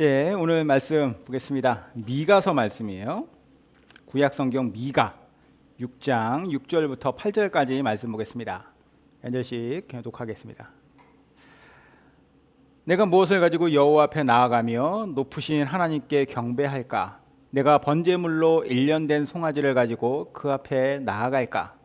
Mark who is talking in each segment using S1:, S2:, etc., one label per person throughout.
S1: 예, 오늘 말씀 보겠습니다. 미가서 말씀이에요. 구약 성경 미가 6장 6절부터 8절까지 말씀 보겠습니다. 한 절씩 교독하겠습니다. 내가 무엇을 가지고 여호와 앞에 나아가며 높으신 하나님께 경배할까? 내가 번제물로 일련된 송아지를 가지고 그 앞에 나아갈까?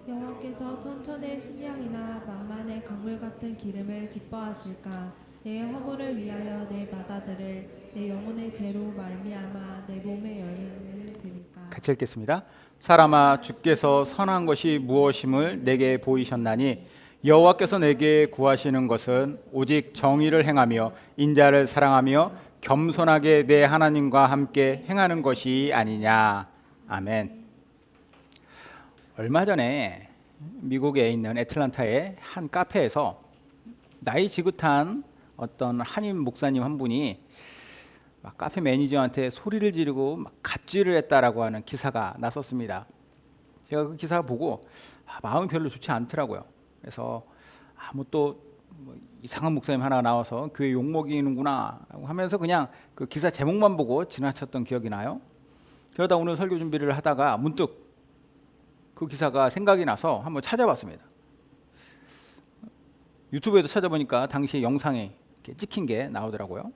S2: 여호와께서 천천의 순양이나 만만의 강물 같은 기름을 기뻐하실까? 내 허물을 위하여 내 바다들을 내 영혼의 죄로 말미암아 내 몸의 열매를 드릴까?
S1: 같이 읽겠습니다. 사람아, 주께서 선한 것이 무엇임을 내게 보이셨나니 여호와께서 내게 구하시는 것은 오직 정의를 행하며 인자를 사랑하며 겸손하게 내 하나님과 함께 행하는 것이 아니냐. 아멘. 얼마 전에 미국에 있는 애틀란타의 한 카페에서 나이 지긋한 어떤 한인 목사님 한 분이 막 카페 매니저한테 소리를 지르고 막 갑질을 했다라고 하는 기사가 났었습니다. 제가 그 기사 보고 마음이 별로 좋지 않더라고요. 그래서 뭐 이상한 목사님 하나 나와서 교회 욕먹이는구나 하면서 그냥 그 기사 제목만 보고 지나쳤던 기억이 나요. 그러다 오늘 설교 준비를 하다가 문득 그 기사가 생각이 나서 한번 찾아봤습니다. 유튜브에도 찾아보니까 당시 영상에 이렇게 찍힌 게 나오더라고요.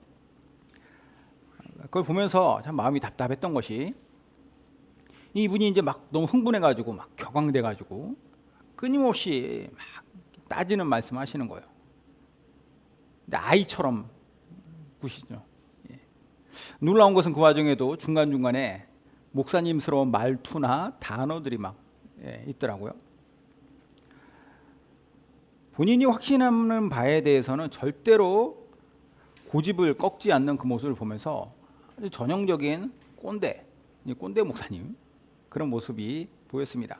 S1: 그걸 보면서 참 마음이 답답했던 것이, 이분이 이제 막 너무 흥분해가지고 막 격앙돼가지고 끊임없이 막 따지는 말씀하시는 거예요. 근데 아이처럼 구시죠. 예. 놀라운 것은 그 와중에도 중간중간에 목사님스러운 말투나 단어들이 막 있더라고요. 본인이 확신하는 바에 대해서는 절대로 고집을 꺾지 않는 그 모습을 보면서 아주 전형적인 꼰대 목사님 그런 모습이 보였습니다.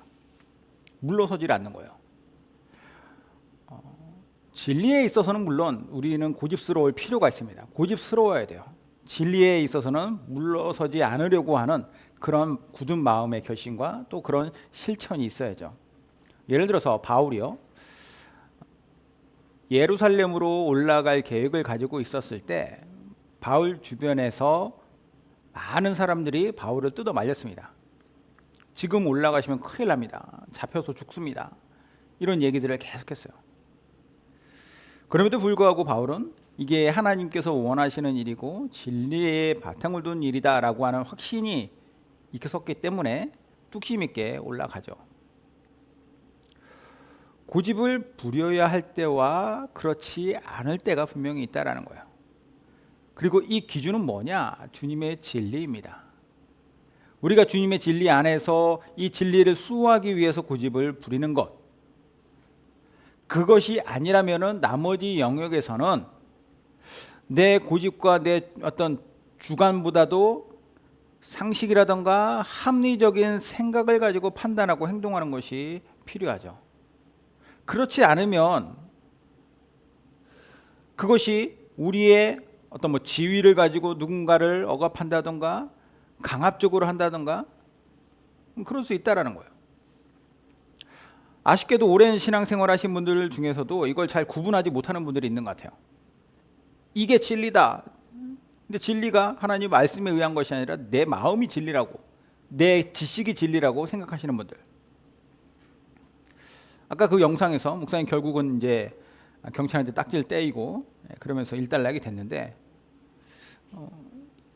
S1: 물러서질 않는 거예요. 진리에 있어서는 물론 우리는 고집스러울 필요가 있습니다. 고집스러워야 돼요. 진리에 있어서는 물러서지 않으려고 하는 그런 굳은 마음의 결심과 또 그런 실천이 있어야죠. 예를 들어서 바울이요, 예루살렘으로 올라갈 계획을 가지고 있었을 때 바울 주변에서 많은 사람들이 바울을 뜯어 말렸습니다. 지금 올라가시면 큰일 납니다. 잡혀서 죽습니다. 이런 얘기들을 계속했어요. 그럼에도 불구하고 바울은 이게 하나님께서 원하시는 일이고 진리에 바탕을 둔 일이다라고 하는 확신이 있었기 때문에 뚝심 있게 올라가죠. 고집을 부려야 할 때와 그렇지 않을 때가 분명히 있다라는 거예요. 그리고 이 기준은 뭐냐? 주님의 진리입니다. 우리가 주님의 진리 안에서 이 진리를 수호하기 위해서 고집을 부리는 것, 그것이 아니라면은 나머지 영역에서는 내 고집과 내 어떤 주관보다도 상식이라든가 합리적인 생각을 가지고 판단하고 행동하는 것이 필요하죠. 그렇지 않으면 그것이 우리의 어떤 지위를 가지고 누군가를 억압한다든가 강압적으로 한다든가 그럴 수 있다라는 거예요. 아쉽게도 오랜 신앙생활 하신 분들 중에서도 이걸 잘 구분하지 못하는 분들이 있는 것 같아요. 이게 진리다. 근데 진리가 하나님 말씀에 의한 것이 아니라 내 마음이 진리라고, 내 지식이 진리라고 생각하시는 분들. 아까 그 영상에서 목사님 결국은 이제 경찰한테 딱지를 떼이고 그러면서 일단락이 됐는데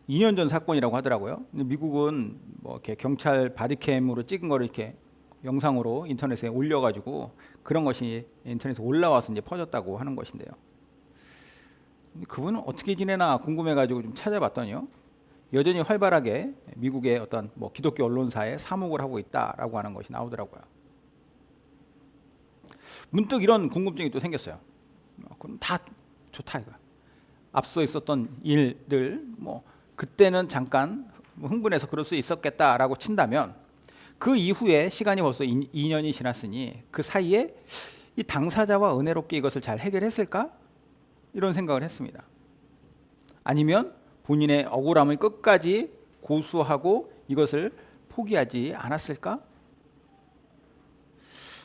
S1: 2년 전 사건이라고 하더라고요. 근데 미국은 뭐 이렇게 경찰 바디캠으로 찍은 거를 이렇게 영상으로 인터넷에 올려가지고 그런 것이 인터넷에 올라와서 이제 퍼졌다고 하는 것인데요. 그분은 어떻게 지내나 궁금해가지고 좀 찾아봤더니요, 여전히 활발하게 미국의 어떤 뭐 기독교 언론사에 사목을 하고 있다라고 하는 것이 나오더라고요. 문득 이런 궁금증이 또 생겼어요. 그럼 다 좋다 이거. 앞서 있었던 일들 뭐 그때는 잠깐 흥분해서 그럴 수 있었겠다라고 친다면 그 이후에 시간이 벌써 2년이 지났으니 그 사이에 이 당사자와 은혜롭게 이것을 잘 해결했을까? 이런 생각을 했습니다. 아니면 본인의 억울함을 끝까지 고수하고 이것을 포기하지 않았을까?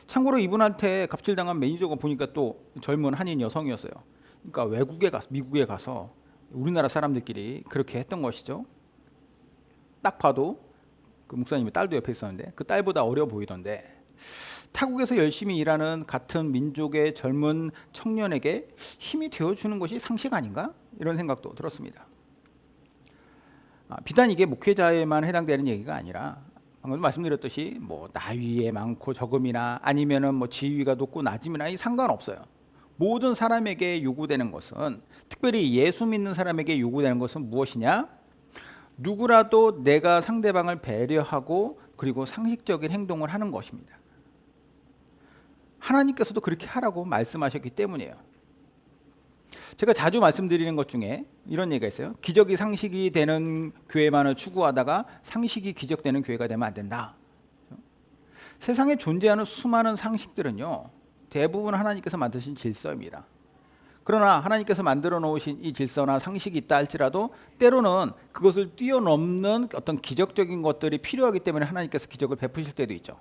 S1: 참고로 이분한테 갑질당한 매니저가 보니까 또 젊은 한인 여성이었어요. 그러니까 외국에 가서, 미국에 가서 우리나라 사람들끼리 그렇게 했던 것이죠. 딱 봐도 그 목사님의 딸도 옆에 있었는데 그 딸보다 어려 보이던데, 타국에서 열심히 일하는 같은 민족의 젊은 청년에게 힘이 되어주는 것이 상식 아닌가? 이런 생각도 들었습니다. 비단 이게 목회자에만 해당되는 얘기가 아니라 방금 말씀드렸듯이 뭐 나위에 많고 적음이나 아니면은 뭐 지위가 높고 낮음이나 이 상관없어요. 모든 사람에게 요구되는 것은, 특별히 예수 믿는 사람에게 요구되는 것은 무엇이냐? 누구라도 내가 상대방을 배려하고 그리고 상식적인 행동을 하는 것입니다. 하나님께서도 그렇게 하라고 말씀하셨기 때문이에요. 제가 자주 말씀드리는 것 중에 이런 얘기가 있어요. 기적이 상식이 되는 교회만을 추구하다가 상식이 기적되는 교회가 되면 안 된다. 세상에 존재하는 수많은 상식들은요, 대부분 하나님께서 만드신 질서입니다. 그러나 하나님께서 만들어 놓으신 이 질서나 상식이 있다 할지라도 때로는 그것을 뛰어넘는 어떤 기적적인 것들이 필요하기 때문에 하나님께서 기적을 베푸실 때도 있죠.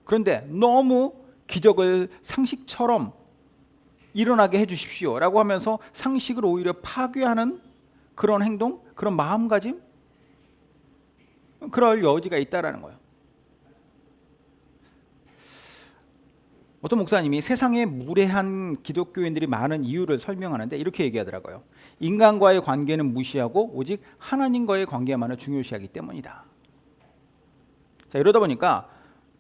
S1: 그런데 너무 기적을 상식처럼 일어나게 해주십시오 라고 하면서 상식을 오히려 파괴하는 그런 행동, 그런 마음가짐, 그럴 여지가 있다라는 거예요. 어떤 목사님이 세상에 무례한 기독교인들이 많은 이유를 설명하는데 이렇게 얘기하더라고요. 인간과의 관계는 무시하고 오직 하나님과의 관계만을 중요시하기 때문이다. 자, 이러다 보니까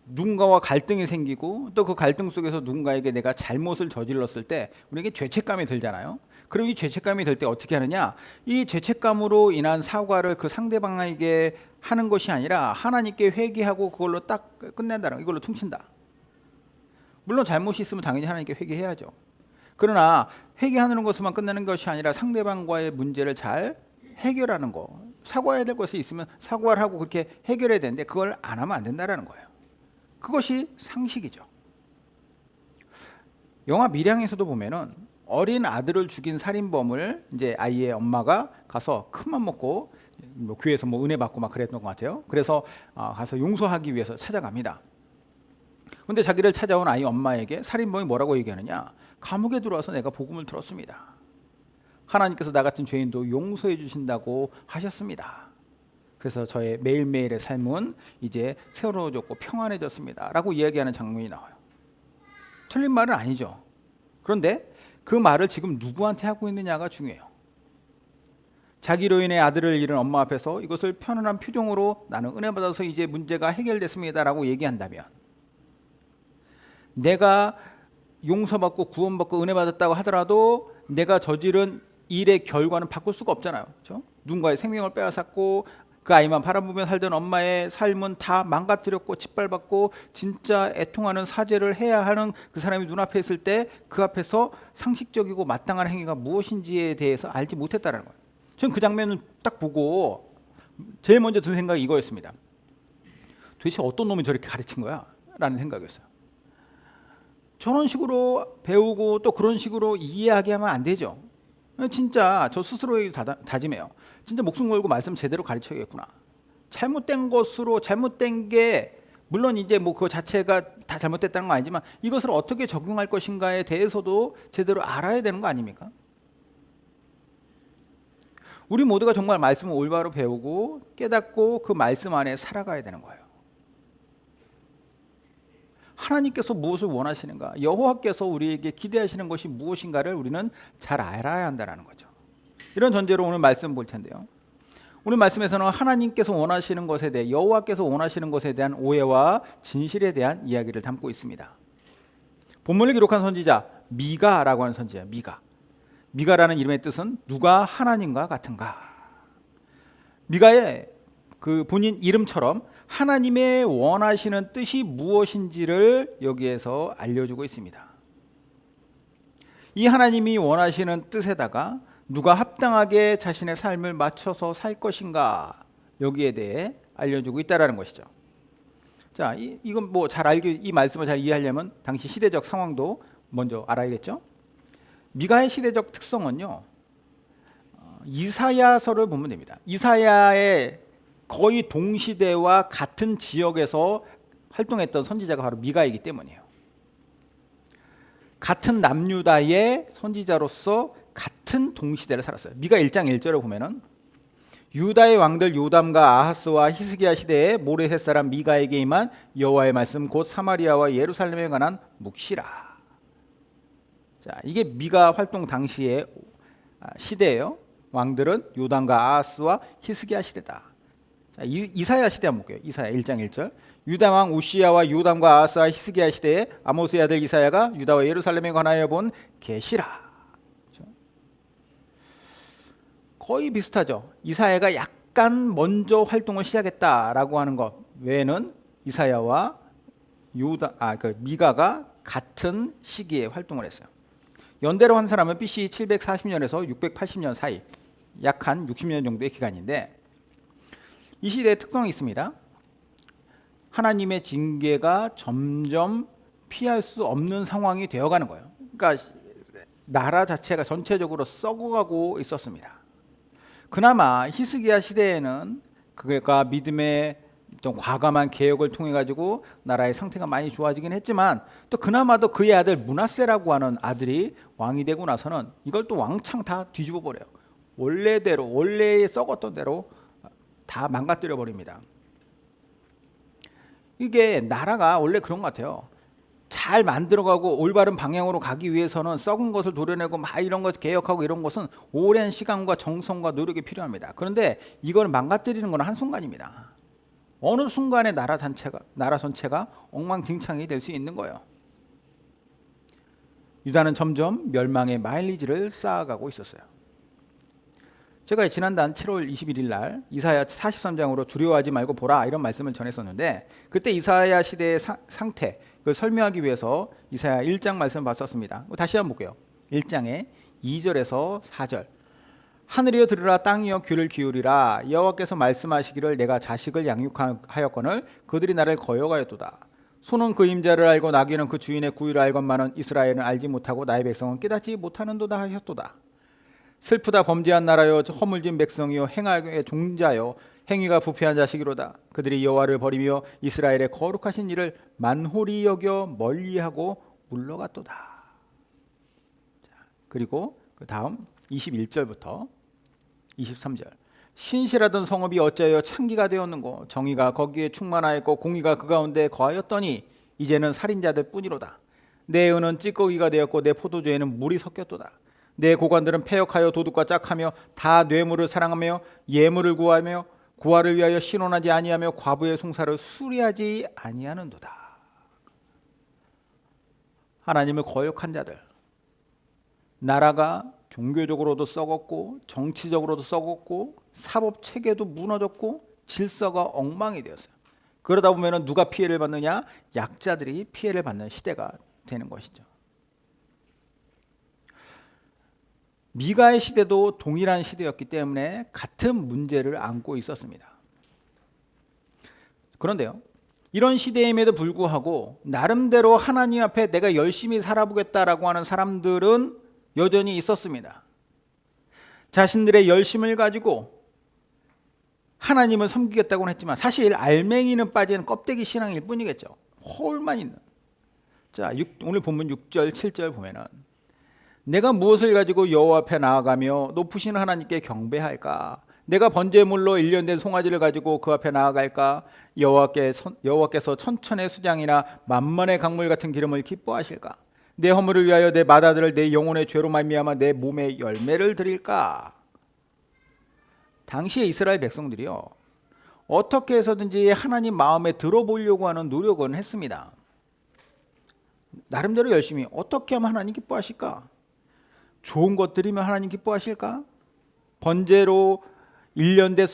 S1: 누군가와 갈등이 생기고 또 그 갈등 속에서 누군가에게 내가 잘못을 저질렀을 때 우리에게 죄책감이 들잖아요. 그럼 이 죄책감이 들 때 어떻게 하느냐? 이 죄책감으로 인한 사과를 그 상대방에게 하는 것이 아니라 하나님께 회개하고 그걸로 딱 끝낸다는 거, 이걸로 퉁친다. 물론 잘못이 있으면 당연히 하나님께 회개해야죠. 그러나 회개하는 것으로만 끝내는 것이 아니라 상대방과의 문제를 잘 해결하는 거, 사과해야 될 것이 있으면 사과를 하고 그렇게 해결해야 되는데 그걸 안 하면 안 된다는 거예요. 그것이 상식이죠. 영화 밀양에서도 보면은 어린 아들을 죽인 살인범을 이제 아이의 엄마가 가서 큰맘 먹고 뭐 교회에서 뭐 은혜 받고 막 그랬던 것 같아요. 그래서 가서 용서하기 위해서 찾아갑니다. 근데 자기를 찾아온 아이 엄마에게 살인범이 뭐라고 얘기하느냐? 감옥에 들어와서 내가 복음을 들었습니다. 하나님께서 나 같은 죄인도 용서해 주신다고 하셨습니다. 그래서 저의 매일매일의 삶은 이제 새로워졌고 평안해졌습니다 라고 이야기하는 장면이 나와요. 틀린 말은 아니죠. 그런데 그 말을 지금 누구한테 하고 있느냐가 중요해요. 자기로 인해 아들을 잃은 엄마 앞에서 이것을 편안한 표정으로 나는 은혜 받아서 이제 문제가 해결됐습니다 라고 얘기한다면, 내가 용서받고 구원받고 은혜 받았다고 하더라도 내가 저지른 일의 결과는 바꿀 수가 없잖아요. 그렇죠? 누군가의 생명을 빼앗았고 그 아이만 바라보며 살던 엄마의 삶은 다 망가뜨렸고 짓밟았고 진짜 애통하는 사죄를 해야 하는 그 사람이 눈앞에 있을 때 그 앞에서 상식적이고 마땅한 행위가 무엇인지에 대해서 알지 못했다는 거예요. 저는 그 장면을 딱 보고 제일 먼저 든 생각이 이거였습니다. 도대체 어떤 놈이 저렇게 가르친 거야? 라는 생각이었어요. 저런 식으로 배우고 또 그런 식으로 이해하게 하면 안 되죠. 진짜 저 스스로에게 다짐해요. 진짜 목숨 걸고 말씀 제대로 가르쳐야겠구나. 잘못된 것으로, 잘못된 게 물론 이제 뭐 그 자체가 다 잘못됐다는 건 아니지만 이것을 어떻게 적용할 것인가에 대해서도 제대로 알아야 되는 거 아닙니까? 우리 모두가 정말 말씀을 올바로 배우고 깨닫고 그 말씀 안에 살아가야 되는 거예요. 하나님께서 무엇을 원하시는가, 여호와께서 우리에게 기대하시는 것이 무엇인가를 우리는 잘 알아야 한다는 거죠. 이런 전제로 오늘 말씀 볼 텐데요. 오늘 말씀에서는 하나님께서 원하시는 것에 대해, 여호와께서 원하시는 것에 대한 오해와 진실에 대한 이야기를 담고 있습니다. 본문을 기록한 선지자 미가라고 하는 선지자 미가. 미가라는 이름의 뜻은 누가 하나님과 같은가. 미가의 그 본인 이름처럼 하나님의 원하시는 뜻이 무엇인지를 여기에서 알려주고 있습니다. 이 하나님이 원하시는 뜻에다가 누가 합당하게 자신의 삶을 맞춰서 살 것인가, 여기에 대해 알려주고 있다는 것이죠. 자, 이건 뭐 잘 알기, 이 말씀을 잘 이해하려면 당시 시대적 상황도 먼저 알아야겠죠. 미가의 시대적 특성은요, 이사야서를 보면 됩니다. 이사야의 거의 동시대와 같은 지역에서 활동했던 선지자가 바로 미가이기 때문이에요. 같은 남유다의 선지자로서 같은 동시대를 살았어요. 미가 1장 1절을 보면은 유다의 왕들 요담과 아하스와 히스기야 시대에 모레셋 사람 미가에게 임한 여호와의 말씀 곧 사마리아와 예루살렘에 관한 묵시라. 자, 이게 미가 활동 당시의 시대예요. 왕들은 요담과 아하스와 히스기야 시대다. 자, 이사야 시대 한번 볼게요. 이사야 1장 1절. 유다 왕 우시야와 요담과 아하스와 히스기야 시대에 아모스의 아들 이사야가 유다와 예루살렘에 관하여 본 계시라. 거의 비슷하죠. 이사야가 약간 먼저 활동을 시작했다라고 하는 것 외에는 이사야와 미가가 같은 시기에 활동을 했어요. 연대로 한 사람은 BC 740년에서 680년 사이 약 한 60년 정도의 기간인데 이 시대의 특성이 있습니다. 하나님의 징계가 점점 피할 수 없는 상황이 되어가는 거예요. 그러니까 나라 자체가 전체적으로 썩어가고 있었습니다. 그나마 히스기야 시대에는 그가 믿음의 좀 과감한 개혁을 통해 가지고 나라의 상태가 많이 좋아지긴 했지만 또 그나마도 그의 아들 므낫세라고 하는 아들이 왕이 되고 나서는 이걸 또 왕창 다 뒤집어 버려요. 원래대로 원래 썩었던 대로 다 망가뜨려 버립니다. 이게 나라가 원래 그런 것 같아요. 잘 만들어가고 올바른 방향으로 가기 위해서는 썩은 것을 도려내고 막 이런 것 개혁하고 이런 것은 오랜 시간과 정성과 노력이 필요합니다. 그런데 이걸 망가뜨리는 건 한순간입니다. 어느 순간에 나라 전체가 엉망진창이 될 수 있는 거예요. 유다는 점점 멸망의 마일리지를 쌓아가고 있었어요. 제가 지난달 7월 21일 날 이사야 43장으로 두려워하지 말고 보라 이런 말씀을 전했었는데 그때 이사야 시대의 상태 그걸 설명하기 위해서 이사야 1장 말씀을 봤었습니다. 다시 한번 볼게요. 1장의 2절에서 4절. 하늘이여 들으라 땅이여 귀를 기울이라 여호와께서 말씀하시기를 내가 자식을 양육하였거늘 그들이 나를 거역하였도다. 소는 그 임자를 알고 나귀는 그 주인의 구유를 알건만은 이스라엘은 알지 못하고 나의 백성은 깨닫지 못하는도다 하였도다. 슬프다 범죄한 나라여 허물진 백성이여 행악의 종자여 행위가 부패한 자식이로다. 그들이 여호와를 버리며 이스라엘의 거룩하신 일을 만홀히 여겨 멀리하고 물러갔도다. 그리고 그 다음 21절부터 23절. 신실하던 성읍이 어찌하여 창기가 되었는고 정의가 거기에 충만하였고 공의가 그 가운데 거하였더니 이제는 살인자들 뿐이로다. 내 은은 찌꺼기가 되었고 내 포도주에는 물이 섞였도다. 내 고관들은 패역하여 도둑과 짝하며 다 뇌물을 사랑하며 예물을 구하며 구하를 위하여 신원하지 아니하며 과부의 숭사를 수리하지 아니하는도다. 하나님을 거역한 자들, 나라가 종교적으로도 썩었고 정치적으로도 썩었고 사법 체계도 무너졌고 질서가 엉망이 되었어요. 그러다 보면 누가 피해를 받느냐? 약자들이 피해를 받는 시대가 되는 것이죠. 미가의 시대도 동일한 시대였기 때문에 같은 문제를 안고 있었습니다. 그런데요, 이런 시대임에도 불구하고 나름대로 하나님 앞에 내가 열심히 살아보겠다라고 하는 사람들은 여전히 있었습니다. 자신들의 열심을 가지고 하나님을 섬기겠다고는 했지만 사실 알맹이는 빠진 껍데기 신앙일 뿐이겠죠. 홀만 있는. 자, 오늘 본문 6절, 7절 보면은 내가 무엇을 가지고 여호와 앞에 나아가며 높으신 하나님께 경배할까? 내가 번제물로 일련된 송아지를 가지고 그 앞에 나아갈까? 여호와께서 천천의 수장이나 만만의 강물 같은 기름을 기뻐하실까? 내 허물을 위하여 내 맏아들을 내 영혼의 죄로 말미암아 내 몸의 열매를 드릴까? 당시의 이스라엘 백성들이요, 어떻게 해서든지 하나님 마음에 들어보려고 하는 노력은 했습니다. 나름대로 열심히 어떻게 하면 하나님 기뻐하실까? 좋은 것 드리면 하나님 기뻐하실까? 번제로 일련된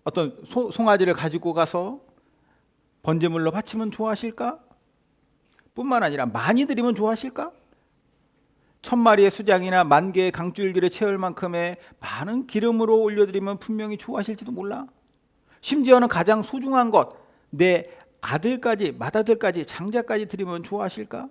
S1: 어떤 송아지를 가지고 가서 번제물로 바치면 좋아하실까? 뿐만 아니라 많이 드리면 좋아하실까? 1000마리의 수장이나 10,000개의 강줄기를 채울 만큼의 많은 기름으로 올려드리면 분명히 좋아하실지도 몰라. 심지어는 가장 소중한 것, 내 아들까지, 맏아들까지, 장자까지 드리면 좋아하실까?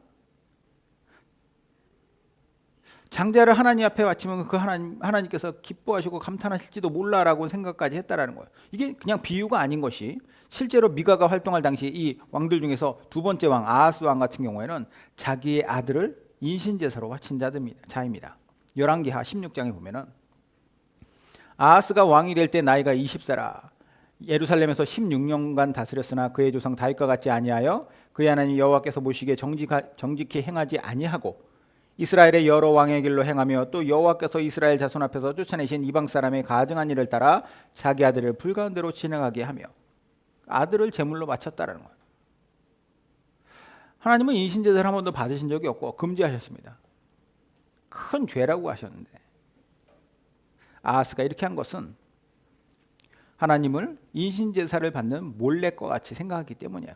S1: 장자를 하나님 앞에 바치면 그 하나님께서 기뻐하시고 감탄하실지도 몰라라고 생각까지 했다라는 거예요. 이게 그냥 비유가 아닌 것이, 실제로 미가가 활동할 당시 이 왕들 중에서 두 번째 왕 아하스 왕 같은 경우에는 자기의 아들을 인신제사로 바친 자입니다. 열왕기하 16장에 보면은 아하스가 왕이 될 때 나이가 20세라 예루살렘에서 16년간 다스렸으나 그의 조상 다윗과 같지 아니하여 그의 하나님 여호와께서 보시기에 정직히 행하지 아니하고 이스라엘의 여러 왕의 길로 행하며 또 여호와께서 이스라엘 자손 앞에서 쫓아내신 이방 사람의 가증한 일을 따라 자기 아들을 불가운데로 진행하게 하며 아들을 제물로 바쳤다라는 거예요. 하나님은 인신제사를 한 번도 받으신 적이 없고 금지하셨습니다. 큰 죄라고 하셨는데 아하스가 이렇게 한 것은 하나님을 인신제사를 받는 몰래과 같이 생각하기 때문이에요.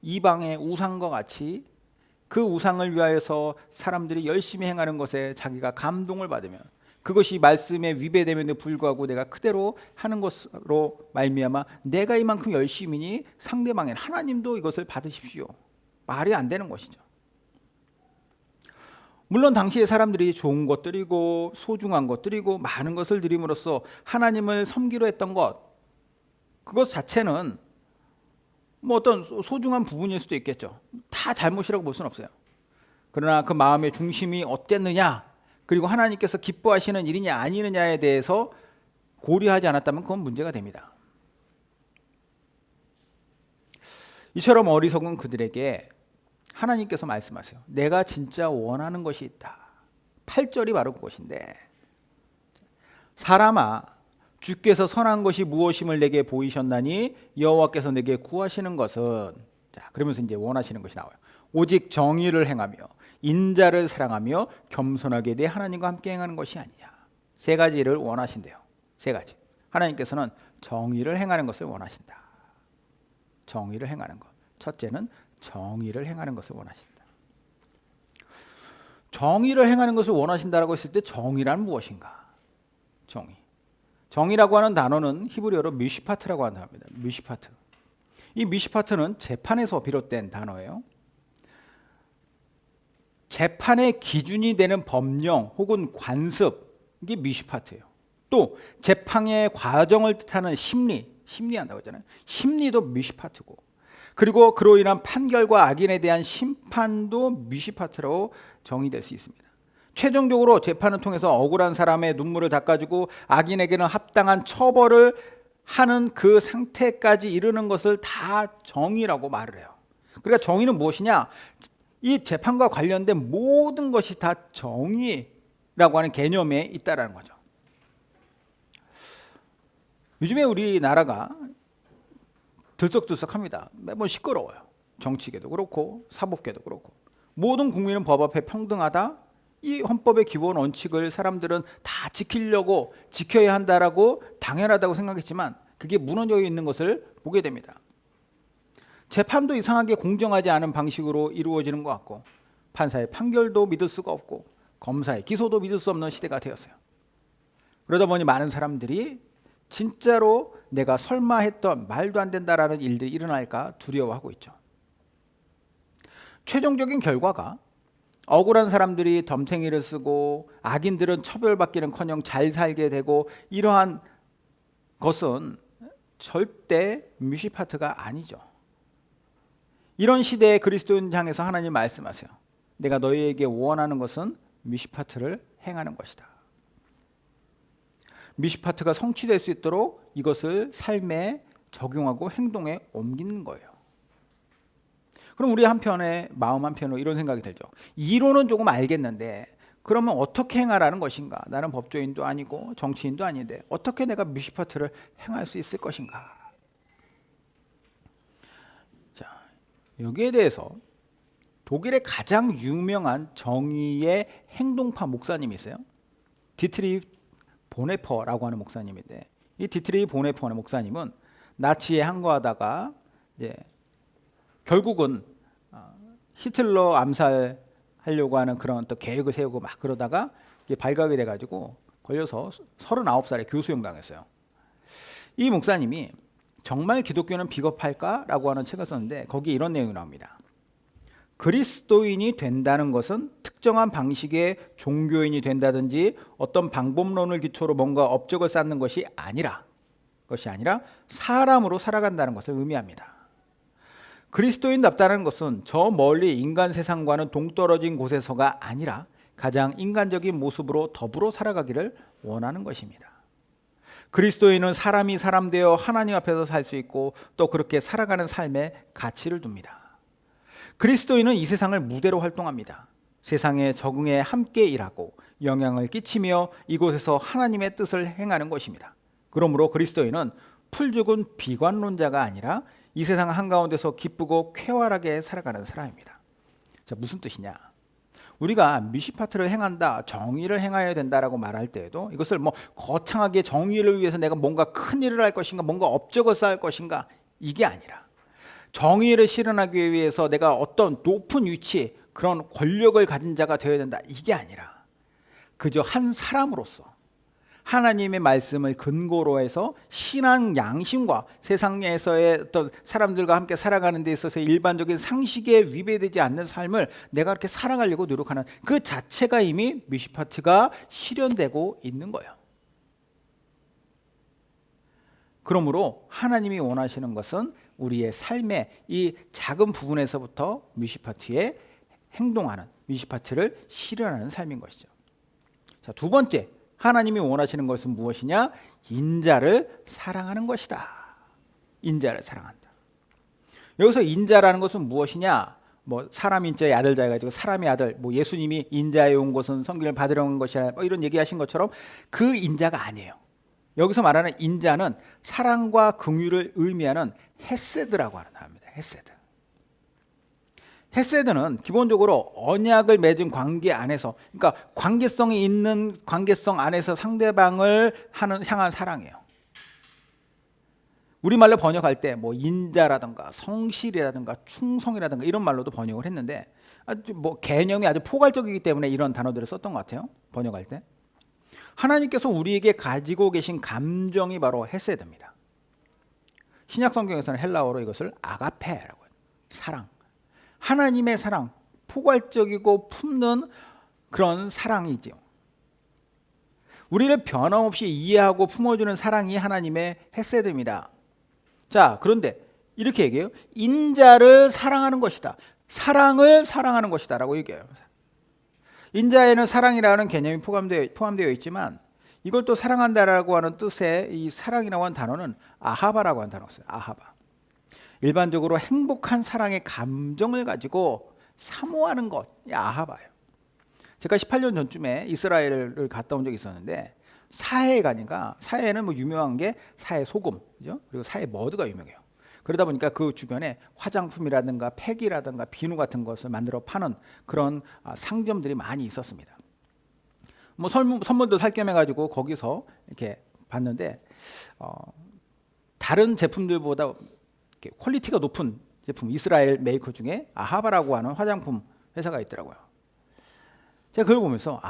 S1: 이방의 우상과 같이 그 우상을 위하여서 사람들이 열심히 행하는 것에 자기가 감동을 받으면 그것이 말씀에 위배됨에도 불구하고 내가 그대로 하는 것으로 말미암아 내가 이만큼 열심히니 상대방인 하나님도 이것을 받으십시오. 말이 안 되는 것이죠. 물론 당시에 사람들이 좋은 것들이고 소중한 것들이고 많은 것을 드림으로써 하나님을 섬기려 했던 그것 자체는 뭐 어떤 소중한 부분일 수도 있겠죠. 다 잘못이라고 볼 수는 없어요. 그러나 그 마음의 중심이 어땠느냐, 그리고 하나님께서 기뻐하시는 일이냐 아니느냐에 대해서 고려하지 않았다면 그건 문제가 됩니다. 이처럼 어리석은 그들에게 하나님께서 말씀하세요. 내가 진짜 원하는 것이 있다. 8절이 바로 그것인데, 사람아 주께서 선한 것이 무엇임을 내게 보이셨나니 여호와께서 내게 구하시는 것은, 자 그러면서 이제 원하시는 것이 나와요. 오직 정의를 행하며 인자를 사랑하며 겸손하게 내 하나님과 함께 행하는 것이 아니냐. 세 가지를 원하신대요. 세 가지. 하나님께서는 정의를 행하는 것을 원하신다. 정의를 행하는 것. 첫째는 정의를 행하는 것을 원하신다. 정의를 행하는 것을 원하신다라고 했을 때 정의란 무엇인가? 정의. 정의라고 하는 단어는 히브리어로 미시파트라고 하는 단어입니다. 미시파트. 이 미시파트는 재판에서 비롯된 단어예요. 재판의 기준이 되는 법령 혹은 관습, 이게 미시파트예요. 또 재판의 과정을 뜻하는 심리한다고 하잖아요. 심리도 미시파트고, 그리고 그로 인한 판결과 악인에 대한 심판도 미시파트로 정의될 수 있습니다. 최종적으로 재판을 통해서 억울한 사람의 눈물을 닦아주고 악인에게는 합당한 처벌을 하는 그 상태까지 이르는 것을 다 정의라고 말을 해요. 그러니까 정의는 무엇이냐? 이 재판과 관련된 모든 것이 다 정의라고 하는 개념에 있다라는 거죠. 요즘에 우리나라가 들썩들썩합니다. 매번 시끄러워요. 정치계도 그렇고 사법계도 그렇고 모든 국민은 법 앞에 평등하다. 이 헌법의 기본 원칙을 사람들은 다 지켜야 한다라고 당연하다고 생각했지만 그게 무너져 있는 것을 보게 됩니다. 재판도 이상하게 공정하지 않은 방식으로 이루어지는 것 같고, 판사의 판결도 믿을 수가 없고, 검사의 기소도 믿을 수 없는 시대가 되었어요. 그러다 보니 많은 사람들이 진짜로 내가 설마 했던 말도 안 된다라는 일들이 일어날까 두려워하고 있죠. 최종적인 결과가 억울한 사람들이 덤탱이를 쓰고 악인들은 처벌받기는커녕 잘 살게 되고, 이러한 것은 절대 미시파트가 아니죠. 이런 시대에 그리스도인 향해서 하나님 말씀하세요. 내가 너희에게 원하는 것은 미시파트를 행하는 것이다. 미시파트가 성취될 수 있도록 이것을 삶에 적용하고 행동에 옮기는 거예요. 그럼 우리 마음 한편으로 이런 생각이 들죠. 이론은 조금 알겠는데 그러면 어떻게 행하라는 것인가? 나는 법조인도 아니고 정치인도 아닌데 어떻게 내가 미시파트를 행할 수 있을 것인가? 자, 여기에 대해서 독일의 가장 유명한 정의의 행동파 목사님이 있어요. 디트리히 보네퍼라고 하는 목사님인데, 이 디트리히 보네퍼 목사님은 나치에 항거하다가 이제 결국은 히틀러 암살하려고 하는 그런 또 계획을 세우고 막 그러다가 발각이 돼가지고 걸려서 39살에 교수형 당했어요. 이 목사님이 정말 기독교는 비겁할까라고 하는 책을 썼는데 거기에 이런 내용이 나옵니다. 그리스도인이 된다는 것은 특정한 방식의 종교인이 된다든지 어떤 방법론을 기초로 뭔가 업적을 쌓는 것이 아니라 사람으로 살아간다는 것을 의미합니다. 그리스도인답다는 것은 저 멀리 인간 세상과는 동떨어진 곳에서가 아니라 가장 인간적인 모습으로 더불어 살아가기를 원하는 것입니다. 그리스도인은 사람이 사람 되어 하나님 앞에서 살 수 있고 또 그렇게 살아가는 삶에 가치를 둡니다. 그리스도인은 이 세상을 무대로 활동합니다. 세상에 적응해 함께 일하고 영향을 끼치며 이곳에서 하나님의 뜻을 행하는 것입니다. 그러므로 그리스도인은 풀죽은 비관론자가 아니라 이 세상 한가운데서 기쁘고 쾌활하게 살아가는 사람입니다. 자, 무슨 뜻이냐? 우리가 미시파트를 행한다, 정의를 행해야 된다라고 말할 때에도 이것을 뭐 거창하게 정의를 위해서 내가 뭔가 큰 일을 할 것인가, 뭔가 업적을 쌓을 것인가, 이게 아니라 정의를 실현하기 위해서 내가 어떤 높은 위치, 그런 권력을 가진 자가 되어야 된다, 이게 아니라 그저 한 사람으로서 하나님의 말씀을 근거로 해서 신앙 양심과 세상에서의 어떤 사람들과 함께 살아가는 데 있어서 일반적인 상식에 위배되지 않는 삶을 내가 그렇게 살아가려고 노력하는 그 자체가 이미 미시파트가 실현되고 있는 거예요. 그러므로 하나님이 원하시는 것은 우리의 삶의 이 작은 부분에서부터 미시파트에 행동하는, 미시파트를 실현하는 삶인 것이죠. 자, 두 번째, 하나님이 원하시는 것은 무엇이냐? 인자를 사랑하는 것이다. 인자를 사랑한다. 여기서 인자라는 것은 무엇이냐? 뭐 사람 인자의 아들자 해가지고 사람의 아들, 뭐 예수님이 인자에 온 것은 성경을 받으러 온 것이라 뭐 이런 얘기하신 것처럼 그 인자가 아니에요. 여기서 말하는 인자는 사랑과 긍휼을 의미하는 헤세드라고 하는 단어입니다. 헤세드. 헤세드는 기본적으로 언약을 맺은 관계 안에서, 그러니까 관계성이 있는 관계성 안에서 상대방을 향한 사랑이에요. 우리말로 번역할 때 뭐 인자라든가 성실이라든가 충성이라든가 이런 말로도 번역을 했는데 아주 뭐 개념이 아주 포괄적이기 때문에 이런 단어들을 썼던 것 같아요. 번역할 때. 하나님께서 우리에게 가지고 계신 감정이 바로 헤세드입니다. 신약 성경에서는 헬라어로 이것을 아가페라고 해요. 사랑. 하나님의 사랑, 포괄적이고 품는 그런 사랑이죠. 우리를 변함없이 이해하고 품어주는 사랑이 하나님의 헤세드입니다. 자, 그런데 이렇게 얘기해요. 인자를 사랑하는 것이다. 사랑을 사랑하는 것이다 라고 얘기해요. 인자에는 사랑이라는 개념이 포함되어 있지만 이걸 또 사랑한다라고 하는 뜻의 이 사랑이라고 하는 단어는 아하바라고 하는 단어가 있어요. 아하바. 일반적으로 행복한 사랑의 감정을 가지고 사모하는 것, 이 아하바예요. 제가 18년 전쯤에 이스라엘을 갔다 온 적이 있었는데 사해에 가니까, 사해에는 뭐 유명한 게 사해 소금, 그죠? 그리고 사해 머드가 유명해요. 그러다 보니까 그 주변에 화장품이라든가 팩이라든가 비누 같은 것을 만들어 파는 그런 상점들이 많이 있었습니다. 뭐 선물도 살 겸 해가지고 거기서 이렇게 봤는데 다른 제품들보다 이렇게 퀄리티가 높은 제품, 이스라엘 메이커 중에 아하바라고 하는 화장품 회사가 있더라고요. 제가 그걸 보면서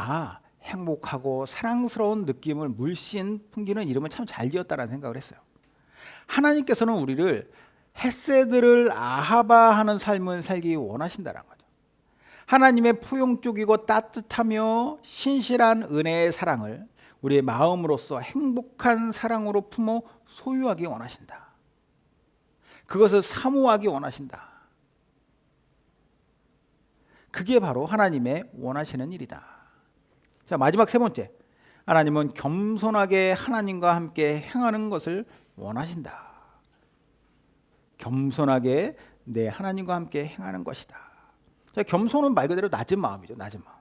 S1: 행복하고 사랑스러운 느낌을 물씬 풍기는 이름을 참 잘 지었다라는 생각을 했어요. 하나님께서는 우리를 헤세드를 아하바하는 삶을 살기 원하신다는 거죠. 하나님의 포용적이고 따뜻하며 신실한 은혜의 사랑을 우리의 마음으로서 행복한 사랑으로 품어 소유하기 원하신다. 그것을 사모하기 원하신다. 그게 바로 하나님의 원하시는 일이다. 자, 마지막 세 번째. 하나님은 겸손하게 하나님과 함께 행하는 것을 원하신다. 겸손하게 하나님과 함께 행하는 것이다. 자, 겸손은 말 그대로 낮은 마음이죠. 낮은 마음.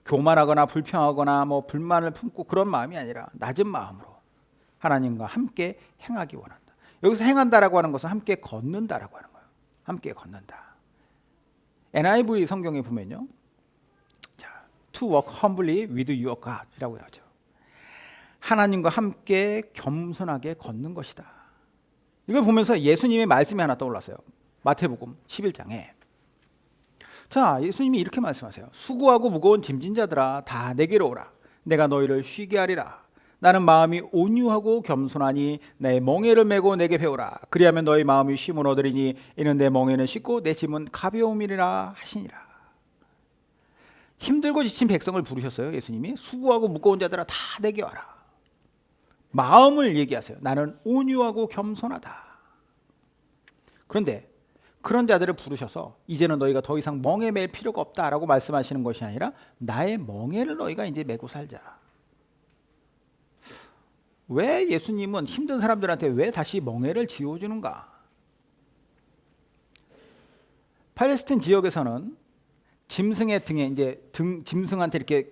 S1: 교만하거나 불평하거나 뭐 불만을 품고 그런 마음이 아니라 낮은 마음으로 하나님과 함께 행하기 원한다. 여기서 행한다라고 하는 것은 함께 걷는다라고 하는 거예요. 함께 걷는다. NIV 성경에 보면요, 자, to walk humbly with your God이라고 하죠. 하나님과 함께 겸손하게 걷는 것이다. 이걸 보면서 예수님의 말씀이 하나 떠올랐어요. 마태복음 11장에. 자, 예수님이 이렇게 말씀하세요. 수고하고 무거운 짐진 자들아 다 내게로 오라. 내가 너희를 쉬게 하리라. 나는 마음이 온유하고 겸손하니 내 멍에를 메고 내게 배우라. 그리하면 너희 마음이 쉼을 얻으리니 이는 내 멍에는 쉽고 내 짐은 가벼움이라 하시니라. 힘들고 지친 백성을 부르셨어요. 예수님이 수고하고 무거운 자들아 다 내게 와라. 마음을 얘기하세요. 나는 온유하고 겸손하다. 그런데 그런 자들을 부르셔서 이제는 너희가 더 이상 멍에 맬 필요가 없다라고 말씀하시는 것이 아니라 나의 멍에를 너희가 이제 메고 살자. 왜 예수님은 힘든 사람들한테 왜 다시 멍에를 지어주는가? 팔레스틴 지역에서는 짐승의 등에 이제 짐승한테 이렇게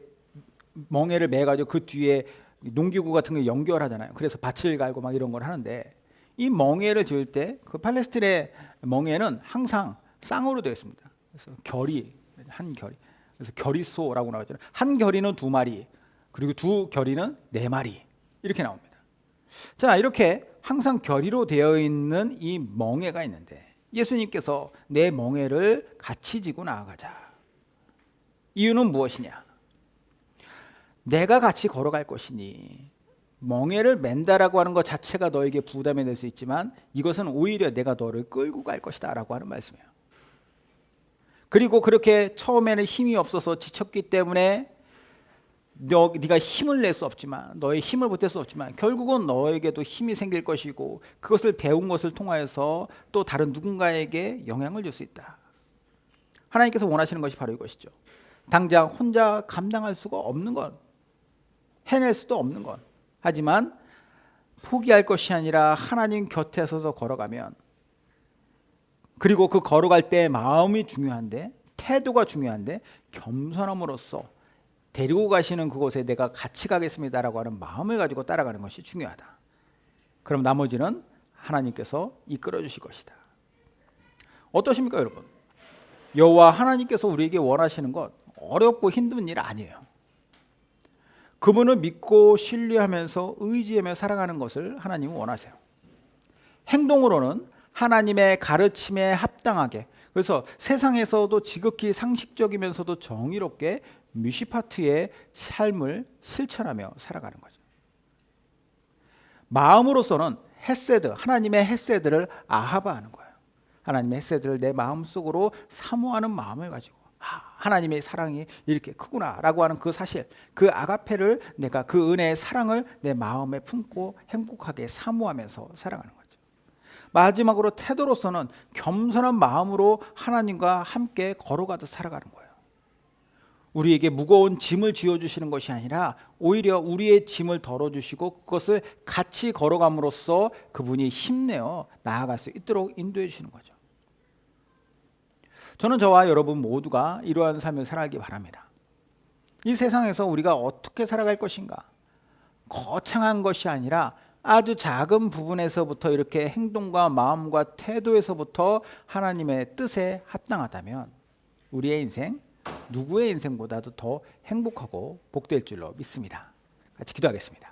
S1: 멍에를 매가지고 그 뒤에 농기구 같은 거 연결하잖아요. 그래서 밭을 갈고 막 이런 걸 하는데 이 멍에를 지을 때 그 팔레스틴의 멍에는 항상 쌍으로 되어 있습니다. 그래서 결이 한 결이 그래서 결이소라고 나오잖아요. 한 결이는 2마리 그리고 2결이는 4마리 이렇게 나옵니다. 자, 이렇게 항상 결의로 되어 있는 이 멍에가 있는데 예수님께서 내 멍에를 같이 지고 나아가자. 이유는 무엇이냐? 내가 같이 걸어갈 것이니 멍에를 맨다라고 하는 것 자체가 너에게 부담이 될 수 있지만 이것은 오히려 내가 너를 끌고 갈 것이다 라고 하는 말씀이에요. 그리고 그렇게 처음에는 힘이 없어서 지쳤기 때문에 네가 힘을 낼 수 없지만 너의 힘을 보탤 수 없지만 결국은 너에게도 힘이 생길 것이고 그것을 배운 것을 통하여서 또 다른 누군가에게 영향을 줄 수 있다. 하나님께서 원하시는 것이 바로 이것이죠. 당장 혼자 감당할 수가 없는 것, 해낼 수도 없는 것, 하지만 포기할 것이 아니라 하나님 곁에 서서 걸어가면, 그리고 그 걸어갈 때 마음이 중요한데 태도가 중요한데 겸손함으로써 데리고 가시는 그곳에 내가 같이 가겠습니다라고 하는 마음을 가지고 따라가는 것이 중요하다. 그럼 나머지는 하나님께서 이끌어 주실 것이다. 어떠십니까 여러분? 여호와 하나님께서 우리에게 원하시는 것 어렵고 힘든 일 아니에요. 그분을 믿고 신뢰하면서 의지하며 살아가는 것을 하나님은 원하세요. 행동으로는 하나님의 가르침에 합당하게, 그래서 세상에서도 지극히 상식적이면서도 정의롭게 미시파트의 삶을 실천하며 살아가는 거죠. 마음으로서는 헤세드, 하나님의 헤세드를 아하바하는 거예요. 하나님의 헤세드를 내 마음속으로 사모하는 마음을 가지고 하나님의 사랑이 이렇게 크구나라고 하는 그 사실, 그 아가페를 내가 그 은혜의 사랑을 내 마음에 품고 행복하게 사모하면서 살아가는 거죠. 마지막으로 태도로서는 겸손한 마음으로 하나님과 함께 걸어가듯 살아가는 거예요. 우리에게 무거운 짐을 지어주시는 것이 아니라 오히려 우리의 짐을 덜어주시고 그것을 같이 걸어감으로써 그분이 힘내어 나아갈 수 있도록 인도해 주시는 거죠. 저는 저와 여러분 모두가 이러한 삶을 살아가기 바랍니다. 이 세상에서 우리가 어떻게 살아갈 것인가? 거창한 것이 아니라 아주 작은 부분에서부터 이렇게 행동과 마음과 태도에서부터 하나님의 뜻에 합당하다면 우리의 인생 누구의 인생보다도 더 행복하고 복될 줄로 믿습니다. 같이 기도하겠습니다.